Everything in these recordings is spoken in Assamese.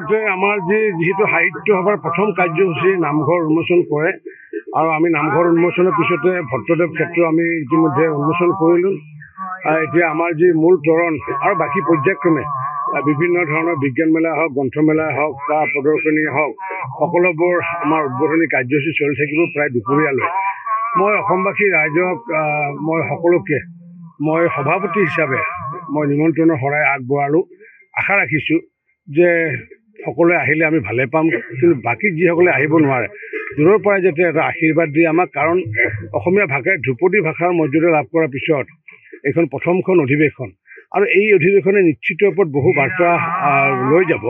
আগতে আমাৰ যিহেতু সাহিত্য সভাৰ প্ৰথম কাৰ্যসূচী নামঘৰ উন্মোচন কৰে আৰু আমি নামঘৰ উন্মোচনৰ পিছতে ভট্টদেৱ ক্ষেত্ৰ আমি ইতিমধ্যে উন্মোচন কৰিলোঁ। এতিয়া আমাৰ মূল তৰণ আৰু বাকী পৰ্যায়ক্ৰমে বিভিন্ন ধৰণৰ বিজ্ঞান মেলা হওক, গ্ৰন্থমেলা হওক বা প্ৰদৰ্শনী হওক, সকলোবোৰ আমাৰ উদ্বোধনী কাৰ্যসূচী চলি থাকিব প্ৰায় দুপৰীয়ালৈ। মই অসমবাসী ৰাইজক মই সকলোকে মই সভাপতি হিচাপে মই নিমন্ত্ৰণৰ শৰাই আগবঢ়ালোঁ। আশা ৰাখিছোঁ যে সকলোৱে আহিলে আমি ভালে পাম, কিন্তু বাকী যিসকলে আহিব নোৱাৰে দূৰৰ পৰাই যাতে এটা আশীৰ্বাদ দিয়ে আমাক, কাৰণ অসমীয়া ভাষাই ধ্ৰুপদী ভাষাৰ মৰ্যাদা লাভ কৰাৰ পিছত এইখন প্ৰথমখন অধিৱেশন আৰু এই অধিৱেশনে নিশ্চিত ওপৰত বহু বাৰ্তা লৈ যাব।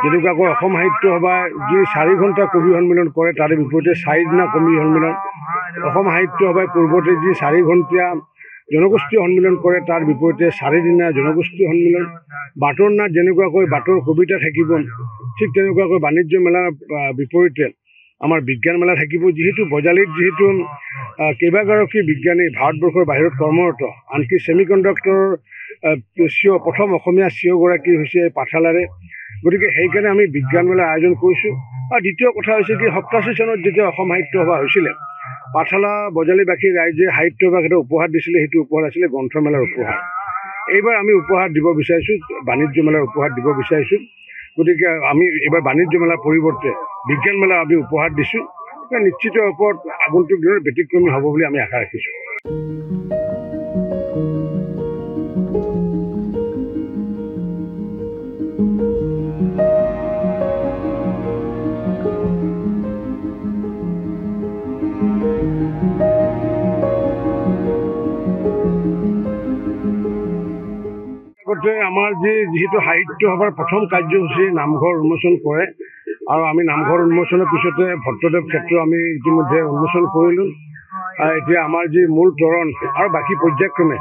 যেনেকুৱাকৈ অসম সাহিত্য সভাই যি 4 ঘণ্টা কবি সন্মিলন কৰে তাৰে বিপৰীতে 4 দিনা কবি সন্মিলন, অসম সাহিত্য সভাই পূৰ্বতে যি 4 ঘণ্টীয়া জনগোষ্ঠীয় সন্মিলন কৰে তাৰ বিপৰীতে 4 দিনা জনগোষ্ঠীয় সন্মিলন, বাটৰ নাট যেনেকুৱাকৈ বাটৰ কবিতা থাকিব, ঠিক তেনেকুৱাকৈ বাণিজ্য মেলাৰ বিপৰীতে আমাৰ বিজ্ঞান মেলা থাকিব। যিহেতু বজালীত কেইবাগৰাকী বিজ্ঞানী ভাৰতবৰ্ষৰ বাহিৰত কৰ্মৰত, আনকি ছেমিকণ্ডাক্টৰ প্ৰথম অসমীয়া চিঅ'গৰাকী হৈছে পাঠশালাৰে। গতিকে সেইকাৰণে আমি বিজ্ঞান মেলাৰ আয়োজন কৰিছোঁ। আৰু দ্বিতীয় কথা হৈছে কি, 87 চনত যেতিয়া অসম সাহিত্য সভা হৈছিলে, পাঠশালা বজালীবাসী ৰাইজে সাহিত্য সভাক এটা উপহাৰ দিছিলে, সেইটো উপহাৰ আছিলে গ্ৰন্থমেলাৰ উপহাৰ। এইবাৰ আমি উপহাৰ দিব বিচাৰিছোঁ, বাণিজ্য মেলাৰ উপহাৰ দিব বিচাৰিছোঁ। গতিকে আমি এইবাৰ বাণিজ্য মেলাৰ পৰিৱৰ্তে বিজ্ঞান মেলা আমি উপহাৰ দিছোঁ। নিশ্চিত ওপৰত আগন্তুক দিনত ব্যতিক্ৰমী হ'ব বুলি আমি আশা ৰাখিছোঁ। আগতে আমাৰ যিহেতু সাহিত্য সভাৰ প্ৰথম কাৰ্যসূচী নামঘৰ উন্মোচন কৰে আৰু আমি নামঘৰ উন্মোচনৰ পিছতে ভট্টদেৱ ক্ষেত্ৰ আমি ইতিমধ্যে উন্মোচন কৰিলোঁ। এতিয়া আমাৰ মূল তৰণ আৰু বাকী পৰ্যায়ক্ৰমে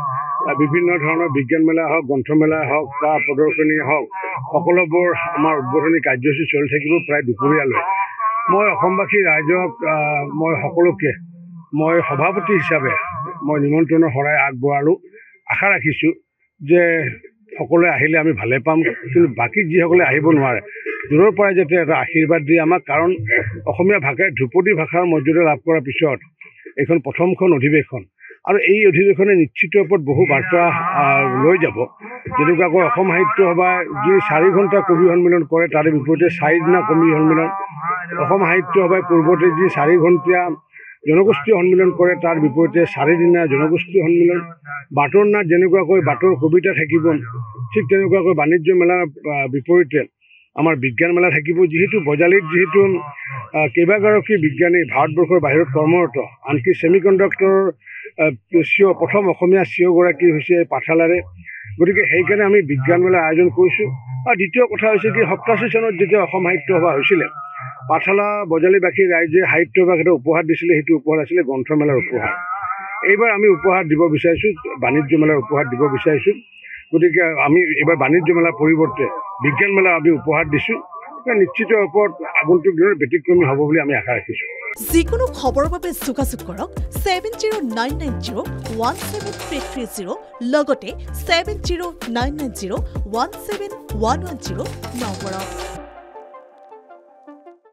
বিভিন্ন ধৰণৰ বিজ্ঞান মেলা হওক, গ্ৰন্থমেলা হওক বা প্ৰদৰ্শনী হওক, সকলোবোৰ আমাৰ উদ্বোধনী কাৰ্যসূচী চলি থাকিব প্ৰায় দুপৰীয়ালৈ। মই অসমবাসী ৰাইজক মই সকলোকে মই সভাপতি হিচাপে মই নিমন্ত্ৰণৰ শৰাই আগবঢ়ালোঁ। আশা ৰাখিছোঁ যে সকলোৱে আহিলে আমি ভালে পাম, কিন্তু বাকী যিসকলে আহিব নোৱাৰে দূৰৰ পৰাই যাতে এটা আশীৰ্বাদ দিয়ে আমাক, কাৰণ অসমীয়া ভাষাই ধ্ৰুপদী ভাষাৰ মৰ্যাদা লাভ কৰাৰ পিছত এইখন প্ৰথমখন অধিৱেশন আৰু এই অধিৱেশনে নিশ্চিত ওপৰত বহু বাৰ্তা লৈ যাব। যেনেকুৱাকৈ অসম সাহিত্য সভাই যি 4 ঘণ্টা কবি সন্মিলন কৰে তাৰে বিপৰীতে 4 দিনা কবি সন্মিলন, অসম সাহিত্য সভাই পূৰ্বতে যি 4 ঘণ্টীয়া জনগোষ্ঠীয় সন্মিলন কৰে তাৰ বিপৰীতে 4 দিনা জনগোষ্ঠীয় সন্মিলন, বাটৰ নাট যেনেকুৱাকৈ বাটৰ কবিতা থাকিব, ঠিক তেনেকুৱাকৈ বাণিজ্য মেলাৰ বিপৰীতে আমাৰ বিজ্ঞান মেলা থাকিব। যিহেতু বজালীত কেইবাগৰাকী বিজ্ঞানী ভাৰতবৰ্ষৰ বাহিৰত কৰ্মৰত, আনকি ছেমিকণ্ডাক্টৰ প্ৰথম অসমীয়া চিঅ'গৰাকী হৈছে পাঠশালাৰে। গতিকে সেইকাৰণে আমি বিজ্ঞান মেলাৰ আয়োজন কৰিছোঁ। আৰু দ্বিতীয় কথা হৈছে কি, 87 চনত যেতিয়া অসম সাহিত্য সভা হৈছিলে, পাঠশালা বজালীবাসী ৰাইজে সাহিত্য সভাক এটা উপহাৰ দিছিলে, সেইটো উপহাৰ আছিলে গ্ৰন্থমেলাৰ উপহাৰ। এইবাৰ আমি উপহাৰ দিব বিচাৰিছোঁ, বাণিজ্য মেলাৰ উপহাৰ দিব বিচাৰিছোঁ। গতিকে আমি এইবাৰ বাণিজ্য মেলাৰ পৰিৱৰ্তে বিজ্ঞান মেলা আমি উপহাৰ দিছোঁ। নিশ্চিত ওপৰত আগন্তুক দিনত ব্যতিক্ৰমী হ'ব বুলি আমি আশা ৰাখিছোঁ। যিকোনো খবৰৰ বাবে যোগাযোগ কৰক 7099017330 লগতে 7099017110 নম্বৰত।